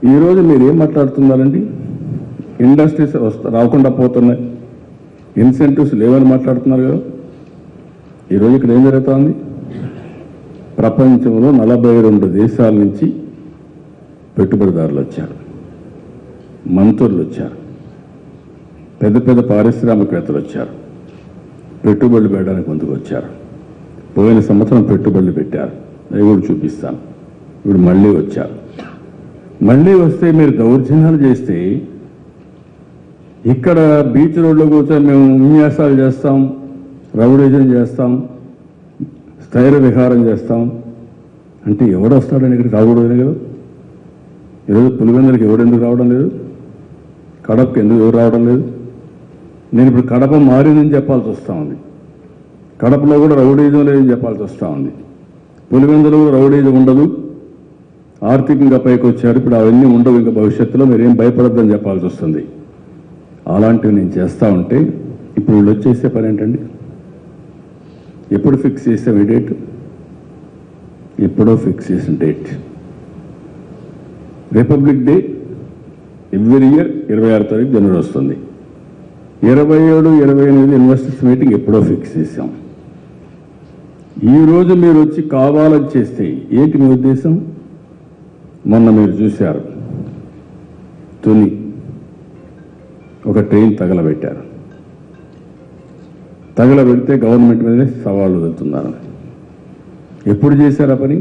ఈరోజు మీరు ఏం మాట్లాడుతున్నారండి? ఇండస్ట్రీస్ రాకుండా పోతున్నాయి, ఇన్సెంటివ్స్ లేవని మాట్లాడుతున్నారు కదా. ఈరోజు ఇక్కడ ఏం జరుగుతోంది? ప్రపంచంలో 42 దేశాల నుంచి పెట్టుబడిదారులు వచ్చారు, మంత్రులు వచ్చారు, పెద్ద పెద్ద పారిశ్రామికవేత్తలు వచ్చారు, పెట్టుబడులు పెట్టడానికి ముందుకు వచ్చారు. పోయిన సంవత్సరం పెట్టుబడులు పెట్టారు, అవి కూడా చూపిస్తాను. ఇప్పుడు మళ్ళీ వచ్చారు. మళ్ళీ వస్తే మీరు దౌర్జన్యాలు చేస్తే ఇక్కడ బీచ్ రోడ్లో కూర్చొని మేము విన్యాసాలు చేస్తాం, రౌడీజం చేస్తాం, స్థైర్య విహారం చేస్తాం అంటే ఎవడు వస్తాడని ఇక్కడికి రాకూడదు కదా. ఈరోజు పులివెందులకు ఎవడెందుకు రావడం లేదు? కడపకి ఎందుకు ఎవరు రావడం లేదు? నేను ఇప్పుడు కడప మారిందని చెప్పాల్సి వస్తూ ఉంది. కడపలో కూడా రౌడీజం లేదని చెప్పాల్సి వస్తూ ఉంది. పులివెందులో కూడా రౌడీజం ఉండదు, ఆర్థికంగా పైకి వచ్చారు, ఇప్పుడు అవన్నీ ఉండవు, ఇంకా భవిష్యత్తులో మీరేం భయపడద్దని చెప్పాల్సి వస్తుంది. అలాంటివి నేను చేస్తూ ఉంటే ఇప్పుడు వీళ్ళు వచ్చేసే పని ఏంటండి? ఎప్పుడు ఫిక్స్ చేసాం ఈ డేట్? ఎప్పుడో ఫిక్స్ చేసిన date. Republic day every year 26 తారీఖు జనవరి వస్తుంది. 27, 28 ఇన్వెస్టర్స్ మీటింగ్ ఎప్పుడో ఫిక్స్ చేశాం. ఈరోజు మీరు వచ్చి కావాలని చేస్తే ఏంటి మీ ఉద్దేశం? మొన్న మీరు చూశారు, తుని ఒక ట్రైన్ తగలబెట్టారు. తగలబెడితే గవర్నమెంట్ మీదనే సవాళ్ళు వెళ్తున్నారు. ఎప్పుడు చేశారు ఆ పని?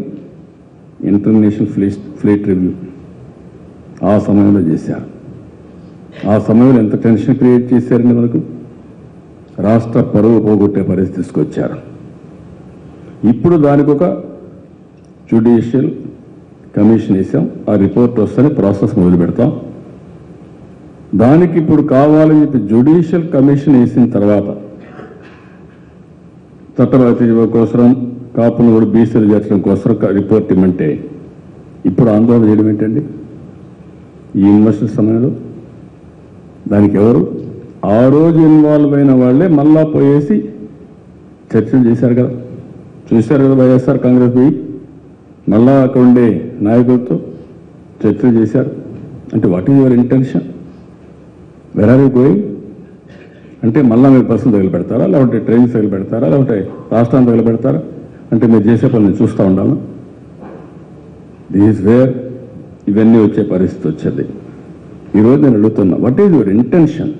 ఇంటర్నేషనల్ ఫ్లీట్ రివ్యూ ఆ సమయంలో చేశారు. ఆ సమయంలో ఎంత టెన్షన్ క్రియేట్ చేశారండి మనకు. రాష్ట్ర పరువు పోగొట్టే పరిస్థితి తీసుకొచ్చారు. ఇప్పుడు దానికి ఒక జ్యుడిషియల్ కమిషన్ వేసాం. ఆ రిపోర్ట్ వస్తేనే ప్రాసెస్ మొదలు పెడతాం. దానికి ఇప్పుడు కావాలని చెప్పి జ్యుడిషియల్ కమిషన్ వేసిన తర్వాత చట్టబద్ధ కోసం కాపును కూడా బీసీలు చేర్చడం కోసం రిపోర్ట్ ఇమ్మంటే ఇప్పుడు ఆందోళన చేయడం ఏంటండి? ఈ ఇన్వెస్టర్ సమయంలో దానికి ఎవరు? ఆ రోజు ఇన్వాల్వ్ అయిన వాళ్ళే మళ్ళా పోయేసి చర్చలు చేశారు కదా. చూశారు కదా, వైఎస్ఆర్ కాంగ్రెస్ పోయి మళ్ళా అక్కడ ఉండే నాయకులతో చర్చలు చేశారు. అంటే what is your intention? Where are you going? అంటే మళ్ళీ మీరు బస్సులు తగిలిపెడతారా, లేకుంటే ట్రైన్స్ తగిలిపెడతారా, లేకుంటే రాష్ట్రాన్ని తగిలిపెడతారా? అంటే మీరు చేసే పని నేను చూస్తూ ఉండాలి. దిస్ వేర్ ఇవన్నీ వచ్చే పరిస్థితి వచ్చేది. ఈరోజు నేను అడుగుతున్నా, వాట్ ఈజ్ యువర్ ఇంటెన్షన్?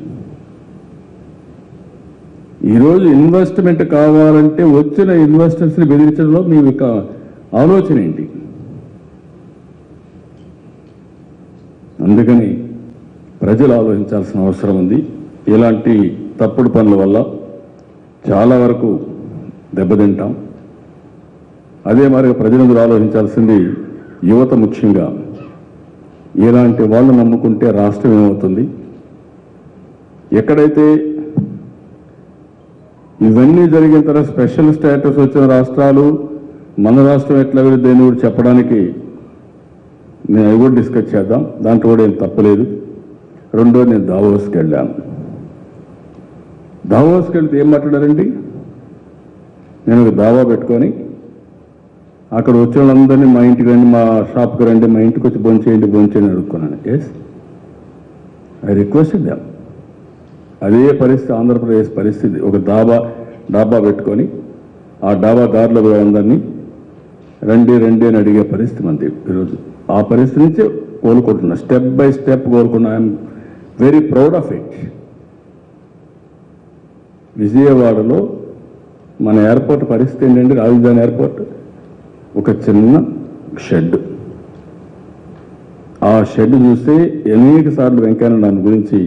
ఈరోజు ఇన్వెస్ట్మెంట్ కావాలంటే వచ్చిన ఇన్వెస్టర్స్ని బెదిరించడంలో మీ ఆలోచన ఏంటి? అందుకని ప్రజలు ఆలోచించాల్సిన అవసరం ఉంది. ఇలాంటి తప్పుడు పనుల వల్ల చాలా వరకు దెబ్బతింటాం. అదే మరి ప్రజలందరూ ఆలోచించాల్సింది యువత ముఖ్యంగా. ఇలాంటి వాళ్ళు నమ్ముకుంటే రాష్ట్రం ఏమవుతుంది? ఎక్కడైతే ఇవన్నీ జరిగిన తర్వాత స్పెషల్ స్టేటస్ వచ్చిన రాష్ట్రాలు మన రాష్ట్రం ఎట్లా వెళ్తుందని కూడా చెప్పడానికి నేను అవి కూడా డిస్కస్ చేద్దాం. దాంట్లో కూడా ఏం తప్పలేదు. రెండోది, నేను దావోస్కి వెళ్ళాను. దావోస్కి వెళ్తే ఏం మాట్లాడారండి? నేను ఒక దావా పెట్టుకొని అక్కడ వచ్చిన వాళ్ళందరినీ మా ఇంటికి రండి, మా షాప్కి రండి, మా ఇంటికి వచ్చి భోంచేయండి అడుక్కున్నాను. Yes, I requested them. అదే పరిస్థితి ఆంధ్రప్రదేశ్ పరిస్థితి. ఒక డాబా పెట్టుకొని ఆ డాబా దారిలో అందరినీ రండి అని అడిగే పరిస్థితి మనది ఈరోజు. ఆ పరిస్థితి నుంచి కోలుకుంటున్నా, స్టెప్ బై స్టెప్ కోలుకున్నా. I'm very proud of it. విజయవాడలో మన ఎయిర్పోర్ట్ పరిస్థితి ఏంటంటే, రాజధాని ఎయిర్పోర్ట్ ఒక చిన్న షెడ్. ఆ షెడ్ చూస్తే అనేక సార్లు వెంకయ్య దాని గురించి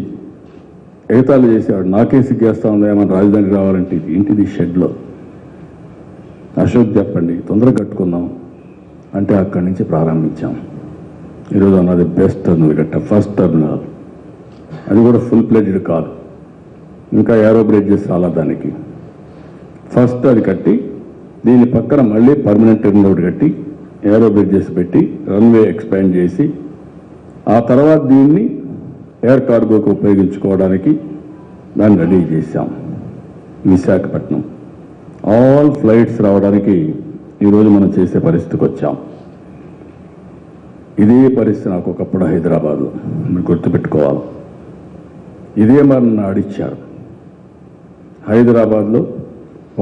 ఎగతాళి చేసేవాడు. నాకే సిగ్గేస్తా ఉందా మన రాజధానికి రావాలంటే. ఇంటిది షెడ్లో. అశోక్ చెప్పండి, తొందరగా కట్టుకుందాం అంటే అక్కడి నుంచి ప్రారంభించాం. ఈరోజు అన్నది బెస్ట్ టర్మినల్ కట్ట, ఫస్ట్ టర్మినల్. అది కూడా ఫుల్ ప్లేటెడ్ కాదు, ఇంకా ఏరో బ్రిడ్జెస్ చాలా దానికి. ఫస్ట్ అది కట్టి దీని పక్కన మళ్ళీ పర్మనెంట్ టెర్మినల్ ఒకటి కట్టి ఏరో బ్రిడ్జెస్ పెట్టి రన్వే ఎక్స్పాండ్ చేసి ఆ తర్వాత దీన్ని ఎయిర్ కార్గోకి ఉపయోగించుకోవడానికి దాన్ని రెడీ చేశాం. విశాఖపట్నం ఆల్ ఫ్లైట్స్ రావడానికి ఈరోజు మనం చేసే పరిస్థితికి వచ్చాం. ఇదే పరిస్థితి నాకు ఒకప్పుడు హైదరాబాద్లో, మీరు గుర్తుపెట్టుకోవాలి. ఇదే మరి నన్ను ఆడిచ్చారు. హైదరాబాద్లో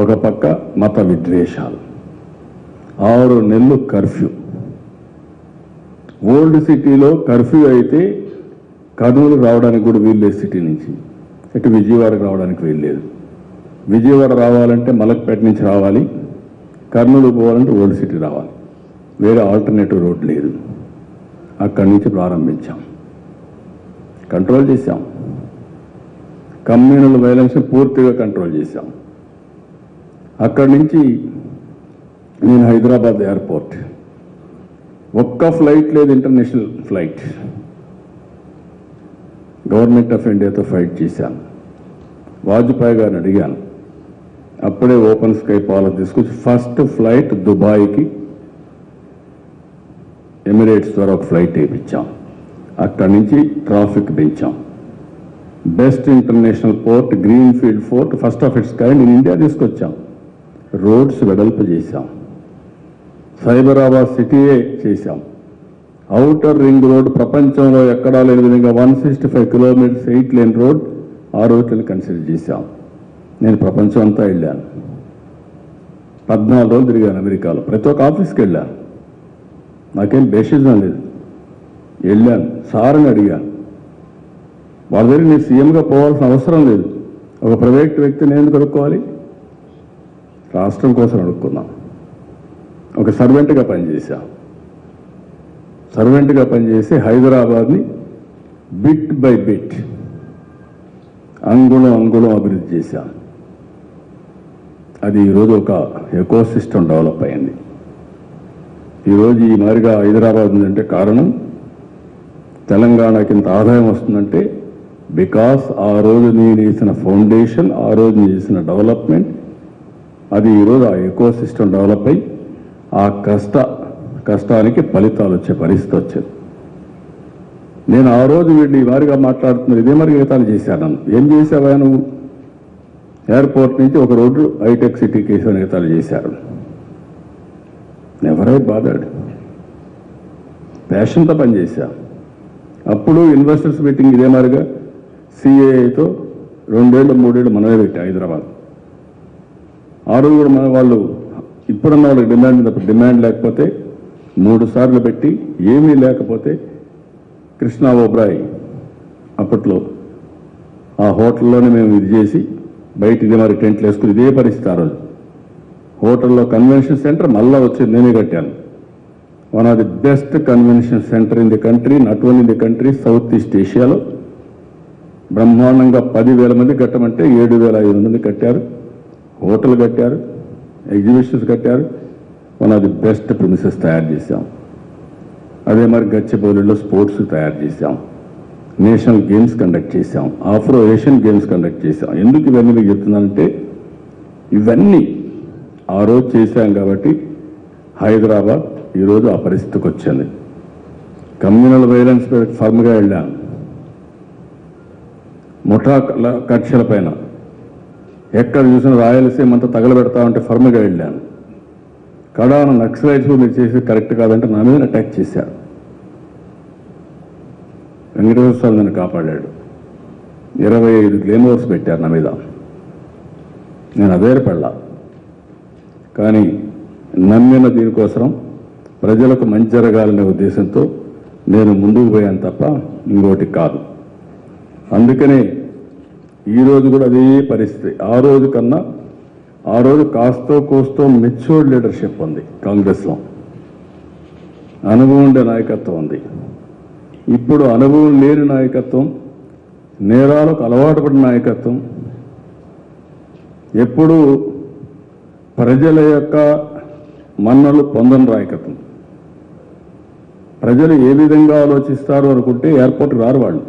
ఒక పక్క మత విద్వేషాలు, 6 నెలలు కర్ఫ్యూ. ఓల్డ్ సిటీలో కర్ఫ్యూ అయితే కర్నూలు రావడానికి కూడా వీల్లేదు, సిటీ నుంచి ఇటు విజయవాడకు రావడానికి వీల్లేదు. విజయవాడ రావాలంటే మలక్పేట నుంచి రావాలి, కర్నూలు పోవాలంటే ఓల్డ్ సిటీ రావాలి, వేరే ఆల్టర్నేటివ్ రోడ్ లేదు. అక్కడి నుంచి ప్రారంభించాం, కంట్రోల్ చేశాం. కమ్యూనల్ వైలెన్స్ పూర్తిగా కంట్రోల్ చేశాం. అక్కడి నుంచి నేను హైదరాబాద్ ఎయిర్పోర్ట్, ఒక్క ఫ్లైట్ లేదు, ఇంటర్నేషనల్ ఫ్లైట్. గవర్నమెంట్ ఆఫ్ ఇండియాతో ఫైట్ చేశాను. వాజ్పేయి గారిని అడిగాను, అప్పుడే ఓపెన్ స్కై పాలసీ తీసుకొచ్చి ఫస్ట్ ఫ్లైట్ దుబాయ్కి ఎమిరేట్స్ ద్వారా ఒక ఫ్లైట్ వేయించాం. అక్కడి నుంచి ట్రాఫిక్ పెంచాం. Best international port, green field port, first of its kind in India తీసుకొచ్చాం. రోడ్స్ వెడల్పు చేశాం. సైబరాబాద్ సిటీయే చేశాం. ఔటర్ రింగ్ రోడ్ ప్రపంచంలో ఎక్కడా లేని విధంగా 165 కిలోమీటర్స్ 8 లేన్ రోడ్ ఆ రోజులను కన్సిడర్ చేశాం. నేను ప్రపంచం అంతా వెళ్ళాను. 14 రోజులు తిరిగాను అమెరికాలో, ప్రతి ఒక్క ఆఫీస్కి వెళ్ళాను. నాకేం బేసిజం లేదు, వెళ్ళాను. సార్ని అడిగాను, వాళ్ళ దగ్గర నేను సీఎంగా పోవాల్సిన అవసరం లేదు, ఒక ప్రైవేట్ వ్యక్తిని నేను కనుక్కోవాలి, రాష్ట్రం కోసం అడుక్కున్నాం. ఒక సర్వెంట్గా పనిచేశా. సర్వెంట్గా పనిచేసి హైదరాబాద్ని బిట్ బై బిట్, అంగుళం అంగుళం అభివృద్ధి చేశాను. అది ఈరోజు ఒక ఎకో సిస్టమ్ డెవలప్ అయింది. ఈరోజు ఈ మాదిరిగా హైదరాబాద్ ఉందంటే కారణం, తెలంగాణకి ఇంత ఆదాయం వస్తుందంటే బికాస్ ఆ రోజు నేను చేసిన ఫౌండేషన్, ఆ రోజు నేను చేసిన డెవలప్మెంట్, అది ఈరోజు ఆ ఎకో సిస్టమ్ డెవలప్ అయ్యి ఆ కష్టానికి ఫలితాలు వచ్చే పరిస్థితి వచ్చింది. నేను ఆ రోజు వీళ్ళు ఈ వారిగా మాట్లాడుతున్నారు, ఇదే మరి గీతాలు చేశాను. నన్ను ఏం చేసావా నువ్వు? ఎయిర్పోర్ట్ నుంచి ఒక రోడ్డు హైటెక్ సిటీ కేసు గీతాలు చేశారు. ఎవరై బాధాడు, ప్యాషన్తో పనిచేశా. అప్పుడు ఇన్వెస్టర్స్ మీటింగ్ ఇదే మాదిరిగా సిఏఐతో 2 ఏళ్ళు 3 ఏళ్ళు మనమే పెట్టి హైదరాబాద్. ఆ రోజు కూడా మన వాళ్ళు ఇప్పుడున్న వాళ్ళకి డిమాండ్ ఉన్నప్పుడు డిమాండ్ లేకపోతే 3 సార్లు పెట్టి, ఏమీ లేకపోతే కృష్ణా ఓబ్రాయ్ అప్పట్లో ఆ హోటల్లోనే మేము ఇది చేసి బయట ఇదే మరి టెంట్లు వేసుకుని ఇదే పరిస్థితి. ఆ రోజు హోటల్లో కన్వెన్షన్ సెంటర్ మళ్ళీ వచ్చేది నేనే కట్టాను. One of the best convention centre in the country, not only in the country, south east ఏషియాలో. బ్రహ్మాండంగా 10,000 మంది కట్టమంటే 7,500 మంది కట్టారు. హోటల్ కట్టారు, ఎగ్జిబిషన్స్ కట్టారు. One of the best premises తయారు చేశాం. అదే మరి గచ్చిబౌలిలో స్పోర్ట్స్ తయారు చేశాం. నేషనల్ గేమ్స్ కండక్ట్ చేశాం. ఆఫ్రో ఏషియన్ గేమ్స్ కండక్ట్ చేశాం. ఎందుకు ఇవన్నీ మీకు చెప్తున్నానంటే, ఇవన్నీ ఆ రోజు చేశాం కాబట్టి హైదరాబాద్ ఈరోజు ఆ పరిస్థితికి వచ్చింది. కమ్యూనల్ వైలెన్స్ ఫర్మ్గా వెళ్ళాను. ముఠా కక్షల పైన ఎక్కడ చూసిన రాయలసీమ అంతా తగలబెడతా ఉంటే ఫర్మ్గా వెళ్ళాను. కడాన నక్సలైట్స్ మీరు చేసి కరెక్ట్ కాదంటే నా మీద అటాక్ చేశారు. వెంకటేశ్వర స్వామి నన్ను కాపాడాడు. 25 గ్లేమోర్స్ పెట్టారు నా మీద. నేను అధైర్యపడ్డా, కానీ నమ్మిన దీనికోసం ప్రజలకు మంచి జరగాలనే ఉద్దేశంతో నేను ముందుకు పోయాను తప్ప ఇంకోటి కాదు. అందుకనే ఈరోజు కూడా అదే పరిస్థితి. ఆ రోజు కన్నా ఆ రోజు కాస్తో కోస్తో మెచ్యూర్డ్ లీడర్షిప్ ఉంది కాంగ్రెస్లో, అనుభవం ఉండే నాయకత్వం ఉంది. ఇప్పుడు అనుభవం లేని నాయకత్వం, నేరాలకు అలవాటు పడిన నాయకత్వం, ఎప్పుడూ ప్రజల యొక్క మన్నలు పొందని నాయకత్వం. ప్రజలు ఏ విధంగా ఆలోచిస్తారు అనుకుంటే ఎయిర్పోర్ట్కి రారు వాళ్ళు.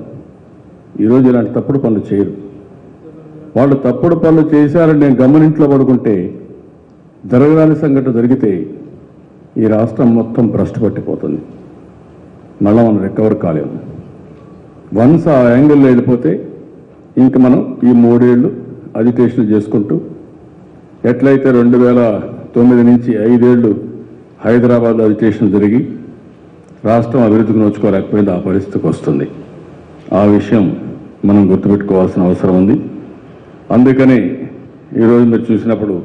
ఈరోజు ఇలాంటి తప్పుడు పనులు చేయరు. వాళ్ళు తప్పుడు పనులు చేశారని నేను గమనింట్లో పడుకుంటే, జరగరాని సంఘటన జరిగితే ఈ రాష్ట్రం మొత్తం భ్రష్టు పట్టిపోతుంది. మళ్ళీ మనం రికవర్ కాలేము. వన్స్ ఆ యాంగిల్లో వెళ్ళిపోతే ఇంక మనం ఈ 3 ఏళ్ళు అజిటేషన్ చేసుకుంటూ, ఎట్లయితే 2009 నుంచి 5 ఏళ్ళు హైదరాబాద్ అజిటేషన్ జరిగి రాష్ట్రం అభివృద్ధికి నోచుకోలేకపోయింది. ఆ పరిస్థితికి వస్తుంది. ఆ విషయం మనం గుర్తుపెట్టుకోవాల్సిన అవసరం ఉంది. అందుకని ఈరోజు మీరు చూసినప్పుడు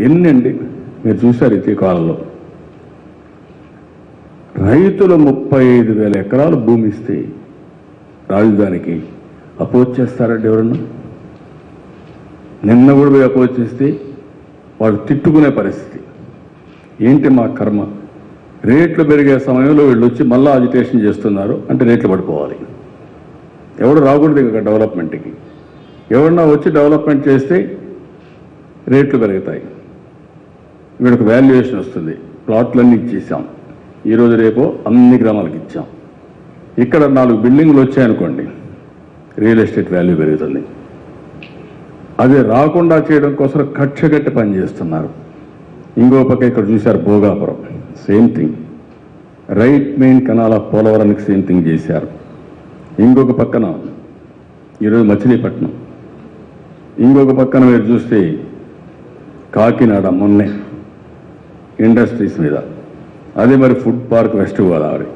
ఎన్నండి మీరు చూశారు ఇదే కాలంలో రైతులు 35,000 ఎకరాలు భూమి ఇస్తే రాజధానికి అపోజ్ చేస్తారండి ఎవరన్నా? నిన్న కూడా పోయి అపోజ్ చేస్తే వాళ్ళు తిట్టుకునే పరిస్థితి. ఏంటి మా కర్మ? రేట్లు పెరిగే సమయంలో వీళ్ళు వచ్చి మళ్ళీ అజిటేషన్ చేస్తున్నారు అంటే రేట్లు పడిపోవాలి. ఎవడు రాకూడదు ఇక డెవలప్మెంట్కి. ఎవరన్నా వచ్చి డెవలప్మెంట్ చేస్తే రేట్లు పెరుగుతాయి. వీళ్ళకి వాల్యుయేషన్ వస్తుంది. ప్లాట్లన్నీ ఇచ్చేసాం. ఈరోజు రేపు అన్ని గ్రామాలకు ఇచ్చాం. ఇక్కడ 4 బిల్డింగులు వచ్చాయనుకోండి, రియల్ ఎస్టేట్ వాల్యూ పెరుగుతుంది. అది రాకుండా చేయడం కోసం కక్షగట్టి పని చేస్తున్నారు. ఇంకో పక్క ఇక్కడ చూశారు Bhogapuram, same thing. Right main canal of పోలవరానికి సేమ్ థింగ్ చేశారు. ఇంకొక పక్కన ఈరోజు మచిలీపట్నం, ఇంకొక పక్కన మీరు చూస్తే కాకినాడ మొన్నే ఇండస్ట్రీస్ మీద, అదే మరి ఫుడ్ పార్క్ వెస్ట్ గోదావరి,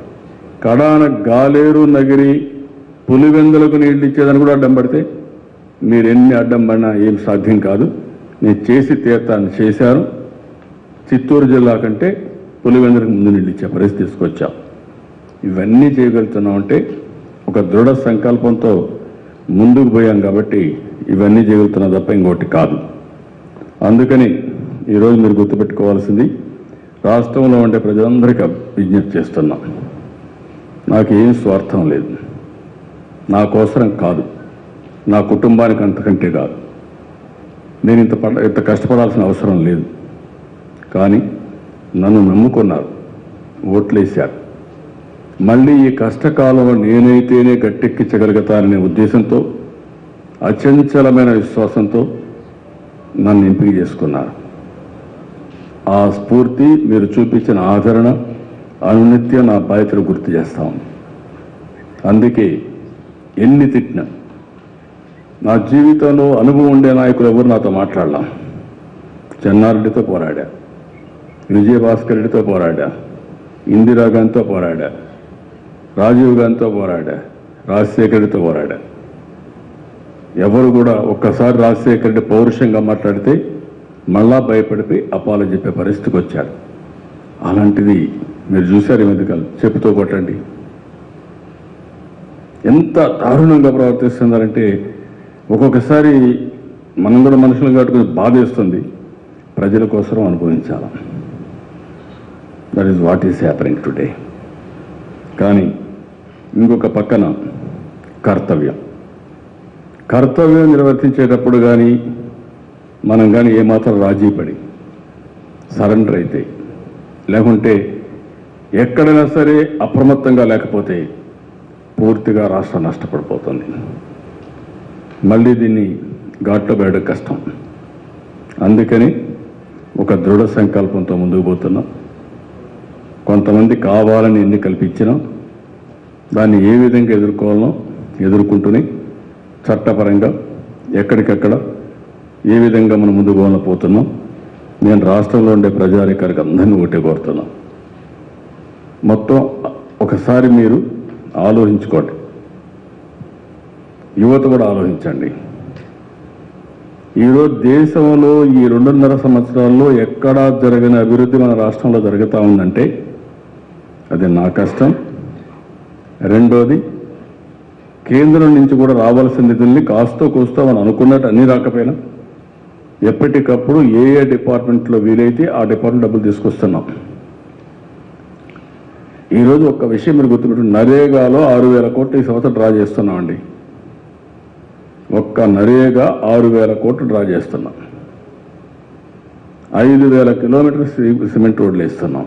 కడాన గాలేరు నగిరి పులివెందులకు నీళ్ళు ఇచ్చేదని కూడా అడ్డం పడితే మీరు ఎన్ని అడ్డం పడినా ఏం సాధ్యం కాదు. నేను చేసి తీర్థాన్ని చేశాను. చిత్తూరు జిల్లా కంటే పులివెందులకు ముందు నీళ్ళు ఇచ్చే పరిస్థితి తీసుకొచ్చాం. ఇవన్నీ చేయగలుగుతున్నామంటే ఒక దృఢ సంకల్పంతో ముందుకు పోయాం కాబట్టి ఇవన్నీ చేయగలుగుతున్నా తప్ప ఇంకోటి కాదు. అందుకని ఈరోజు మీరు గుర్తుపెట్టుకోవాల్సింది, రాష్ట్రంలో ఉండే ప్రజలందరికీ విజ్ఞప్తి చేస్తున్నాం. నాకు ఏం స్వార్థం లేదు. నా కోసరం కాదు, నా కుటుంబానికి అంతకంటే కాదు. నేను ఇంత కష్టపడాల్సిన అవసరం లేదు. కానీ నన్ను నమ్ముకున్నారు, ఓట్లేశారు. మళ్ళీ ఈ కష్టకాలంలో నేనైతేనే గట్టెక్కించగలుగుతాననే ఉద్దేశంతో, అచంచలమైన విశ్వాసంతో నన్ను ఎంపిక చేసుకున్నారు. ఆ స్ఫూర్తి, మీరు చూపించిన ఆదరణ అనునిత్యం నా బాధ్యతలు గుర్తు చేస్తాం. అందుకే ఎన్ని తిట్టినా, నా జీవితంలో అనుభవం ఉండే నాయకులు ఎవరు నాతో మాట్లాడలాం. చెన్నారెడ్డితో పోరాడా, విజయభాస్కర్ రెడ్డితో పోరాడా, ఇందిరాగాంధీతో పోరాడా, రాజీవ్ గాంధీతో పోరాడా, రాజశేఖర్ రెడ్డితో పోరాడా. ఎవరు కూడా ఒక్కసారి రాజశేఖర్ రెడ్డి పౌరుషంగా మాట్లాడితే మళ్ళా భయపడిపోయి అపాలు చెప్పే పరిస్థితికి వచ్చాడు. అలాంటిది మీరు చూశారు. ఎందుకలు చెప్పుతో కొట్టండి. ఎంత దారుణంగా ప్రవర్తిస్తున్నారంటే ఒక్కొక్కసారి మనం కూడా మనుషులు కట్టుకుని బాధేస్తుంది. ప్రజల కోసం అనుభవించాలి. That is what is happening today. కానీ ఇంకొక పక్కన కర్తవ్యం నిర్వర్తించేటప్పుడు కానీ మనం కానీ ఏమాత్రం రాజీ పడి సరెండర్ అయితే, లేకుంటే ఎక్కడైనా సరే అప్రమత్తంగా లేకపోతే పూర్తిగా రాష్ట్రం నష్టపడిపోతుంది. మళ్ళీ దీన్ని ఘాట్లో పెట్టడం కష్టం. అందుకని ఒక దృఢ సంకల్పంతో ముందుకు పోతున్నాం. కొంతమంది కావాలని ఎన్ని కల్పించినా దాన్ని ఏ విధంగా ఎదుర్కోవాలనో ఎదుర్కొంటూనే చట్టపరంగా ఎక్కడికక్కడ ఏ విధంగా మనం ముందుకు పోతున్నాం. నేను రాష్ట్రంలో ఉండే ప్రజాధికారికి అందరినీ ఒకటే కోరుతున్నాం. మొత్తం ఒకసారి మీరు ఆలోచించుకోండి. యువత కూడా ఆలోచించండి. ఈరోజు దేశంలో ఈ 2.5 సంవత్సరాల్లో ఎక్కడా జరగని అభివృద్ధి మన రాష్ట్రంలో జరుగుతూ ఉందంటే అది నా కష్టం. రెండోది, కేంద్రం నుంచి కూడా రావాల్సిన నిధుల్ని కాస్తో కూస్తో మనం అనుకున్నట్టు అన్నీ రాకపోయినా ఎప్పటికప్పుడు ఏ డిపార్ట్మెంట్లో వీలైతే ఆ డిపార్ట్మెంట్ డబ్బులు తీసుకొస్తున్నాం. ఈరోజు ఒక్క విషయం మీరు గుర్తుపెట్టు, నరేగాలో 6,000 కోట్లు ఈ సంవత్సరం డ్రా చేస్తున్నామండి. ఒక్క నరేగా 6,000 కోట్లు డ్రా చేస్తున్నాం. 5,000 కిలోమీటర్లు సిమెంట్ రోడ్లు వేస్తున్నాం.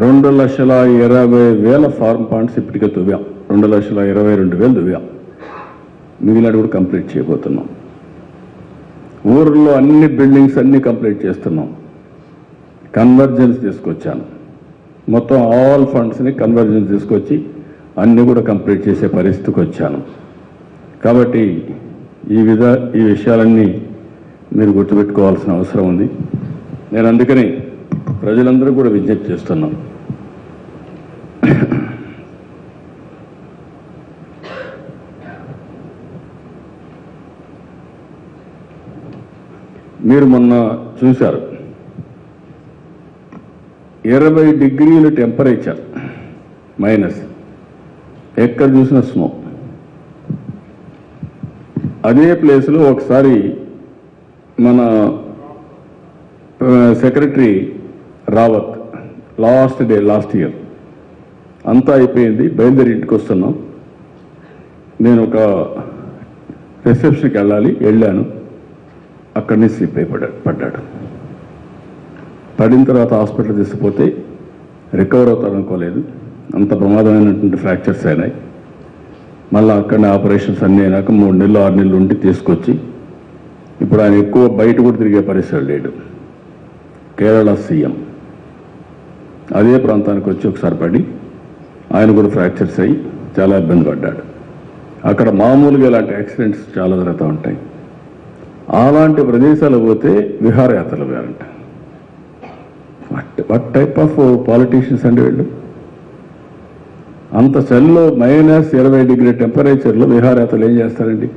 2,20,000 ఫార్మ్ పాయింట్స్ ఇప్పటికే దువ్వాం. 2,22,000 దువ్వాం. మిగిలినవి కూడా కంప్లీట్ చేయబోతున్నాం. ఊర్లో అన్ని బిల్డింగ్స్ అన్నీ కంప్లీట్ చేస్తున్నాం. కన్వర్జెన్స్ తీసుకొచ్చాను. మొత్తం ఆల్ ఫండ్స్ని కన్వర్జెన్స్ తీసుకొచ్చి అన్నీ కూడా కంప్లీట్ చేసే పరిస్థితికి వచ్చాను. కాబట్టి ఈ విషయాలన్నీ మీరు గుర్తుపెట్టుకోవాల్సిన అవసరం ఉంది. నేను అందుకని ప్రజలందరూ కూడా విజ్ఞప్తి చేస్తున్నాను. మీరు మొన్న చూశారు 20 డిగ్రీల టెంపరేచర్ మైనస్, ఎక్కడ చూసిన స్నో. అదే ప్లేస్లో ఒకసారి మన సెక్రటరీ రావత్ లాస్ట్ ఇయర్ అంతా అయిపోయింది, బయలుదేరి ఇంటికి వస్తున్నాం. నేను ఒక రిసెప్షన్కి వెళ్ళాను. అక్కడి నుంచి స్లిప్ పడ్డాడు. పడిన తర్వాత హాస్పిటల్ తీసుకుపోతే రికవర్ అవుతారనుకోలేదు, అంత ప్రమాదమైనటువంటి ఫ్రాక్చర్స్ అయినాయి. మళ్ళీ అక్కడనే ఆపరేషన్స్ అన్నీ అయినాక 3 నెలలు 6 నెలలు ఉండి తీసుకొచ్చి ఇప్పుడు ఆయన ఎక్కువ బయట కూడా తిరిగే పరిస్థితి లేడు. కేరళ సీఎం అదే ప్రాంతానికి వచ్చి ఒకసారి పడి ఆయన కూడా ఫ్రాక్చర్స్ అయ్యి చాలా ఇబ్బంది పడ్డాడు. అక్కడ మామూలుగా ఇలాంటి యాక్సిడెంట్స్ చాలా జరుగుతూ ఉంటాయి. అలాంటి ప్రదేశాలు పోతే విహారయాత్రలు వేరంట. వాట్ టైప్ ఆఫ్ పాలిటీషియన్స్ అండి వీళ్ళు? అంత చలిలో -20 డిగ్రీ టెంపరేచర్లో విహారయాత్రలు ఏం చేస్తారండి?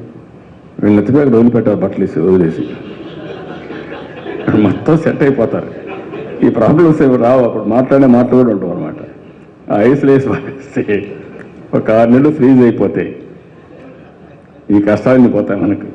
వీళ్ళు నెత్తిపేక వదిలిపెట్టారు, బట్టలు వదిలేసి మొత్తం సెట్ అయిపోతారు. ఈ ప్రాబ్లమ్స్ ఏమి రావు, అప్పుడు మాటలు కూడా ఉంటాం అనమాట. ఆ ఐస్లో వేసి ఒక 6 నెలలు ఫ్రీజ్ అయిపోతాయి, ఈ కష్టాలన్నీ పోతాయి మనకు.